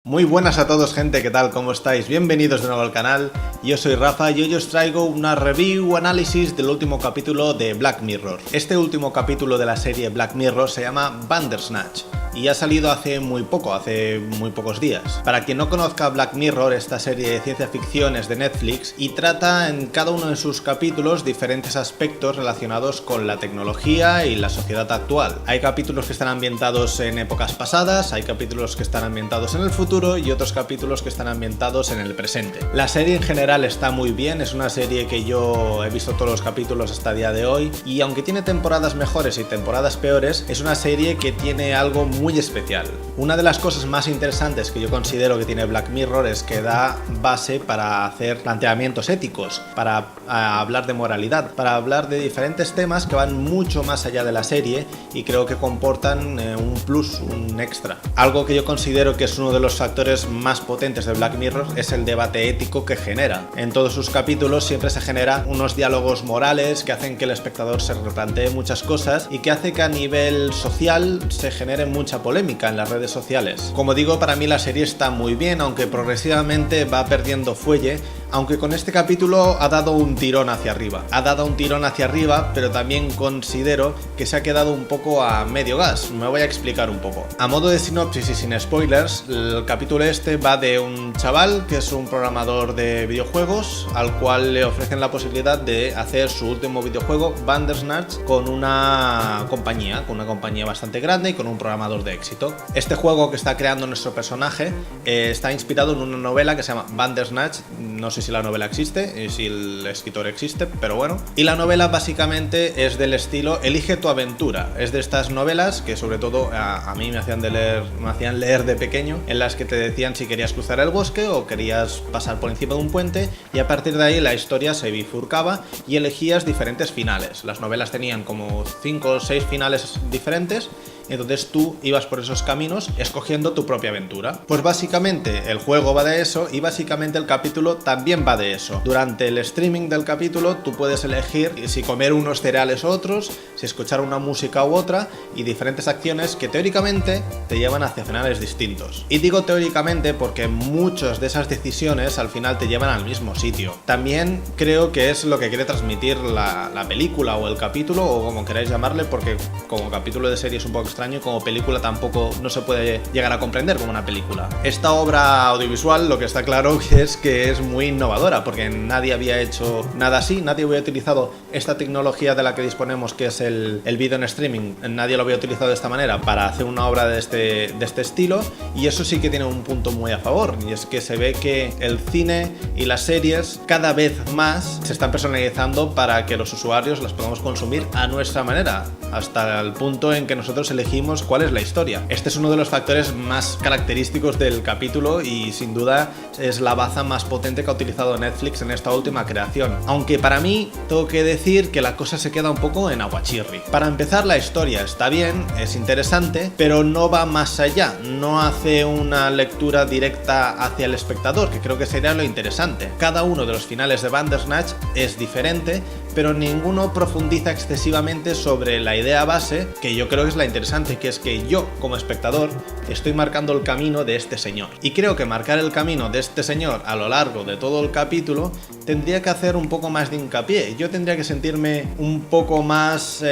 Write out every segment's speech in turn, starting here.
Muy buenas a todos, gente, ¿qué tal? ¿Cómo estáis? Bienvenidos de nuevo al canal. Yo soy Rafa y hoy os traigo una review análisis del último capítulo de Black Mirror. Este último capítulo de la serie Black Mirror se llama Bandersnatch y ha salido hace muy pocos días. Para quien no conozca Black Mirror, esta serie de ciencia ficción es de Netflix y trata en cada uno de sus capítulos diferentes aspectos relacionados con la tecnología y la sociedad actual. Hay capítulos que están ambientados en épocas pasadas, hay capítulos que están ambientados en el futuro y otros capítulos que están ambientados en el presente. La serie en general está muy bien, es una serie que yo he visto todos los capítulos hasta el día de hoy y aunque tiene temporadas mejores y temporadas peores, es una serie que tiene algo muy especial. Una de las cosas más interesantes que yo considero que tiene Black Mirror es que da base para hacer planteamientos éticos, para hablar de moralidad, para hablar de diferentes temas que van mucho más allá de la serie y creo que comportan un plus, un extra. Algo que yo considero que es uno de los factores más potentes de Black Mirror es el debate ético que genera. En todos sus capítulos siempre se genera unos diálogos morales que hacen que el espectador se replantee muchas cosas y que hace que a nivel social se genere mucha polémica en las redes sociales. Como digo, para mí la serie está muy bien, aunque progresivamente va perdiendo fuelle, aunque con este capítulo ha dado un tirón hacia arriba. Ha dado un tirón hacia arriba, pero también considero que se ha quedado un poco a medio gas. Me voy a explicar un poco. A modo de sinopsis y sin spoilers, el capítulo este va de un chaval que es un programador de videojuegos al cual le ofrecen la posibilidad de hacer su último videojuego, Bandersnatch, con una compañía bastante grande y con un programador de éxito. Este juego que está creando nuestro personaje está inspirado en una novela que se llama Bandersnatch. No sé si la novela existe y si el escritor existe, pero bueno. Y la novela básicamente es del estilo Elige tu aventura. Es de estas novelas que sobre todo a mí me hacían leer de pequeño, en las que te decían si querías cruzar el bosque o querías pasar por encima de un puente y a partir de ahí la historia se bifurcaba y elegías diferentes finales. Las novelas tenían como 5 o 6 finales diferentes. Entonces tú ibas por esos caminos escogiendo tu propia aventura. Pues básicamente el juego va de eso y básicamente el capítulo también va de eso. Durante el streaming del capítulo tú puedes elegir si comer unos cereales u otros, si escuchar una música u otra y diferentes acciones que teóricamente te llevan hacia finales distintos. Y digo teóricamente porque muchas de esas decisiones al final te llevan al mismo sitio. También creo que es lo que quiere transmitir la película o el capítulo o como queráis llamarle, porque como capítulo de serie es un poco extraño y como película tampoco no se puede llegar a comprender como una película. Esta obra audiovisual lo que está claro es que es muy innovadora porque nadie había hecho nada así, nadie había utilizado esta tecnología de la que disponemos que es el vídeo en streaming, nadie lo había utilizado de esta manera para hacer una obra de este estilo y eso sí que tiene un punto muy a favor y es que se ve que el cine y las series cada vez más se están personalizando para que los usuarios las podamos consumir a nuestra manera hasta el punto en que nosotros elegimos cuál es la historia. Este es uno de los factores más característicos del capítulo y sin duda es la baza más potente que ha utilizado Netflix en esta última creación. Aunque para mí tengo que decir que la cosa se queda un poco en aguachirri. Para empezar, la historia está bien, es interesante, pero no va más allá, no hace una lectura directa hacia el espectador, que creo que sería lo interesante. Cada uno de los finales de Bandersnatch es diferente, pero ninguno profundiza excesivamente sobre la idea base, que yo creo que es la interesante, que es que yo, como espectador, estoy marcando el camino de este señor. Y creo que marcar el camino de este señor a lo largo de todo el capítulo tendría que hacer un poco más de hincapié. Yo tendría que sentirme un poco más,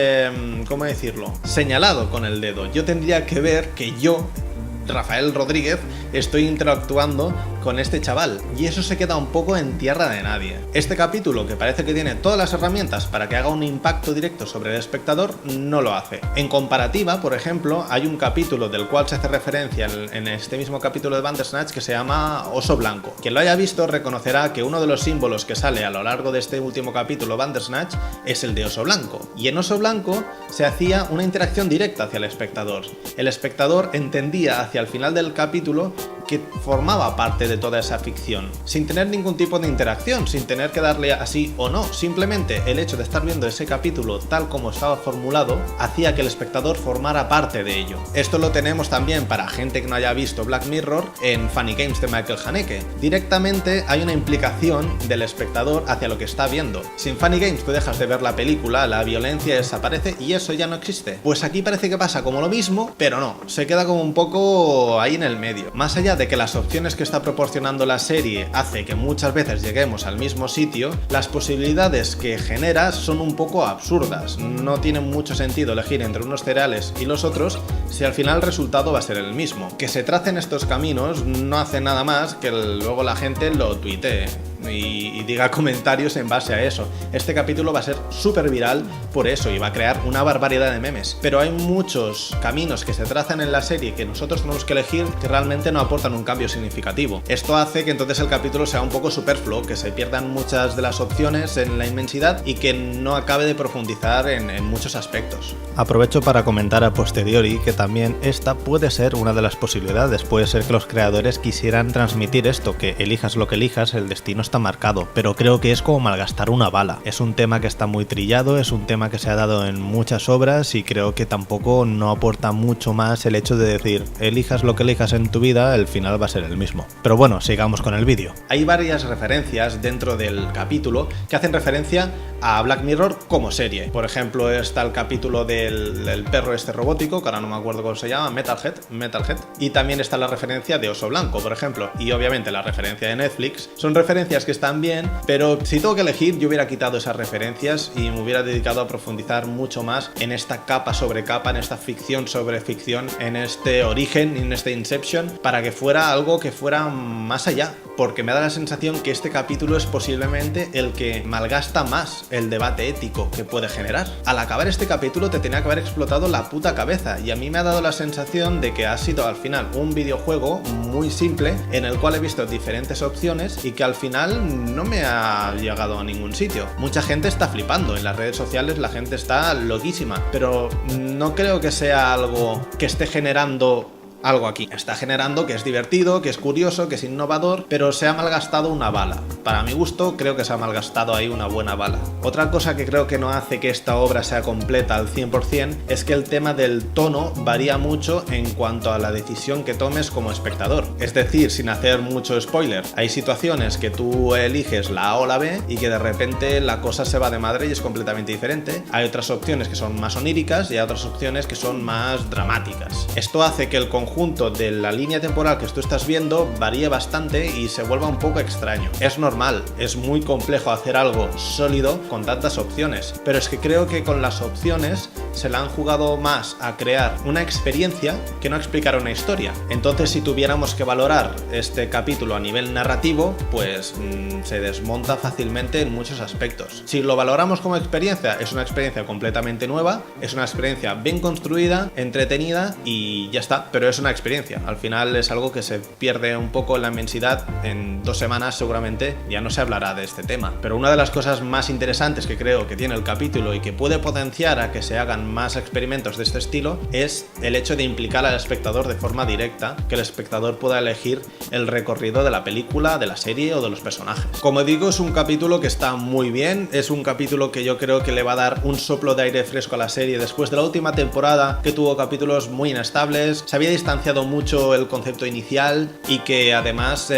¿cómo decirlo?, señalado con el dedo. Yo tendría que ver que yo, Rafael Rodríguez, estoy interactuando con este chaval y eso se queda un poco en tierra de nadie. Este capítulo, que parece que tiene todas las herramientas para que haga un impacto directo sobre el espectador, no lo hace. En comparativa, por ejemplo, hay un capítulo del cual se hace referencia en este mismo capítulo de Bandersnatch que se llama Oso Blanco. Quien lo haya visto reconocerá que uno de los símbolos que sale a lo largo de este último capítulo Bandersnatch es el de Oso Blanco. Y en Oso Blanco se hacía una interacción directa hacia el espectador. El espectador entendía hacia el final del capítulo que formaba parte de toda esa ficción, sin tener ningún tipo de interacción, sin tener que darle así o no, simplemente el hecho de estar viendo ese capítulo tal como estaba formulado hacía que el espectador formara parte de ello. Esto lo tenemos también para gente que no haya visto Black Mirror en Funny Games de Michael Haneke. Directamente hay una implicación del espectador hacia lo que está viendo. Si en Funny Games tú dejas de ver la película, la violencia desaparece y eso ya no existe. Pues aquí parece que pasa como lo mismo, pero no, se queda como un poco ahí en el medio. Más allá de que las opciones que está proporcionando la serie hace que muchas veces lleguemos al mismo sitio, las posibilidades que genera son un poco absurdas. No tiene mucho sentido elegir entre unos cereales y los otros si al final el resultado va a ser el mismo. Que se tracen estos caminos no hace nada más que luego la gente lo tuitee y diga comentarios en base a eso. Este capítulo va a ser súper viral por eso y va a crear una barbaridad de memes. Pero hay muchos caminos que se trazan en la serie que nosotros tenemos que elegir que realmente no aportan un cambio significativo. Esto hace que entonces el capítulo sea un poco superfluo, que se pierdan muchas de las opciones en la inmensidad y que no acabe de profundizar en muchos aspectos. Aprovecho para comentar a posteriori que también esta puede ser una de las posibilidades. Puede ser que los creadores quisieran transmitir esto, que elijas lo que elijas, el destino está marcado, pero creo que es como malgastar una bala. Es un tema que está muy trillado, es un tema que se ha dado en muchas obras y creo que tampoco no aporta mucho más el hecho de decir elijas lo que elijas en tu vida, el final va a ser el mismo. Pero bueno, sigamos con el vídeo. Hay varias referencias dentro del capítulo que hacen referencia a Black Mirror como serie. Por ejemplo, está el capítulo del perro este robótico, que ahora no me acuerdo cómo se llama, Metalhead, y también está la referencia de Oso Blanco, por ejemplo, y obviamente la referencia de Netflix. Son referencias que están bien, pero si tengo que elegir yo hubiera quitado esas referencias y me hubiera dedicado a profundizar mucho más en esta capa sobre capa, en esta ficción sobre ficción, en este origen, en este Inception, para que fuera algo que fuera más allá, porque me da la sensación que este capítulo es posiblemente el que malgasta más el debate ético que puede generar. Al acabar este capítulo te tenía que haber explotado la puta cabeza y a mí me ha dado la sensación de que ha sido al final un videojuego muy simple en el cual he visto diferentes opciones y que al final no me ha llegado a ningún sitio. Mucha gente está flipando, en las redes sociales la gente está loquísima, pero no creo que sea algo que esté generando algo aquí. Está generando que es divertido, que es curioso, que es innovador, pero se ha malgastado una bala. Para mi gusto, creo que se ha malgastado ahí una buena bala. Otra cosa que creo que no hace que esta obra sea completa al 100% es que el tema del tono varía mucho en cuanto a la decisión que tomes como espectador. Es decir, sin hacer mucho spoiler, hay situaciones que tú eliges la A o la B y que de repente la cosa se va de madre y es completamente diferente. Hay otras opciones que son más oníricas y hay otras opciones que son más dramáticas. Esto hace que el conjunto de la línea temporal que tú estás viendo varíe bastante y se vuelva un poco extraño. Es normal, es muy complejo hacer algo sólido con tantas opciones, pero es que creo que con las opciones se la han jugado más a crear una experiencia que no a explicar una historia. Entonces, si tuviéramos que valorar este capítulo a nivel narrativo, pues se desmonta fácilmente en muchos aspectos. Si lo valoramos como experiencia, es una experiencia completamente nueva, es una experiencia bien construida, entretenida y ya está, pero es una experiencia. Al final es algo que se pierde un poco en la inmensidad. En 2 semanas seguramente ya no se hablará de este tema. Pero una de las cosas más interesantes que creo que tiene el capítulo y que puede potenciar a que se hagan más experimentos de este estilo es el hecho de implicar al espectador de forma directa, que el espectador pueda elegir el recorrido de la película, de la serie o de los personajes. Como digo, es un capítulo que está muy bien, es un capítulo que yo creo que le va a dar un soplo de aire fresco a la serie después de la última temporada que tuvo capítulos muy inestables. Se había distanciado mucho el concepto inicial y que además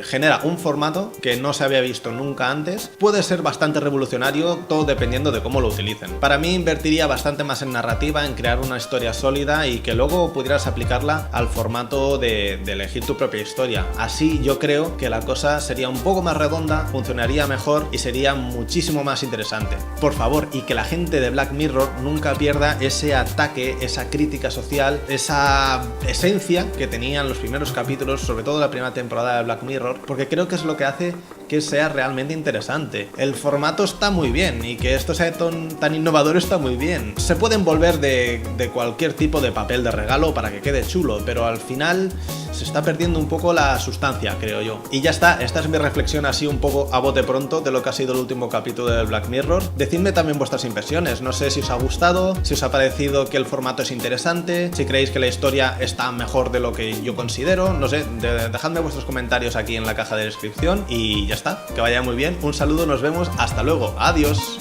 genera un formato que no se había visto nunca antes. Puede ser bastante revolucionario, todo dependiendo de cómo lo utilicen. Para mí invertiría bastante más en narrativa, en crear una historia sólida y que luego pudieras aplicarla al formato de elegir tu propia historia. Así yo creo que la cosa sería un poco más redonda, funcionaría mejor y sería muchísimo más interesante. Por favor, y que la gente de Black Mirror nunca pierda ese ataque, esa crítica social, esa esencia que tenían los primeros capítulos, sobre todo la primera temporada de Black Mirror, porque creo que es lo que hace que sea realmente interesante. El formato está muy bien y que esto sea tan innovador está muy bien. Se puede envolver de cualquier tipo de papel de regalo para que quede chulo, pero al final se está perdiendo un poco la sustancia, creo yo. Y ya está, esta es mi reflexión así un poco a bote pronto de lo que ha sido el último capítulo de Black Mirror. Decidme también vuestras impresiones, no sé si os ha gustado, si os ha parecido que el formato es interesante, si creéis que la historia está mejor de lo que yo considero, no sé, dejadme vuestros comentarios aquí en la caja de descripción y ya está, que vaya muy bien, un saludo, nos vemos, hasta luego, adiós.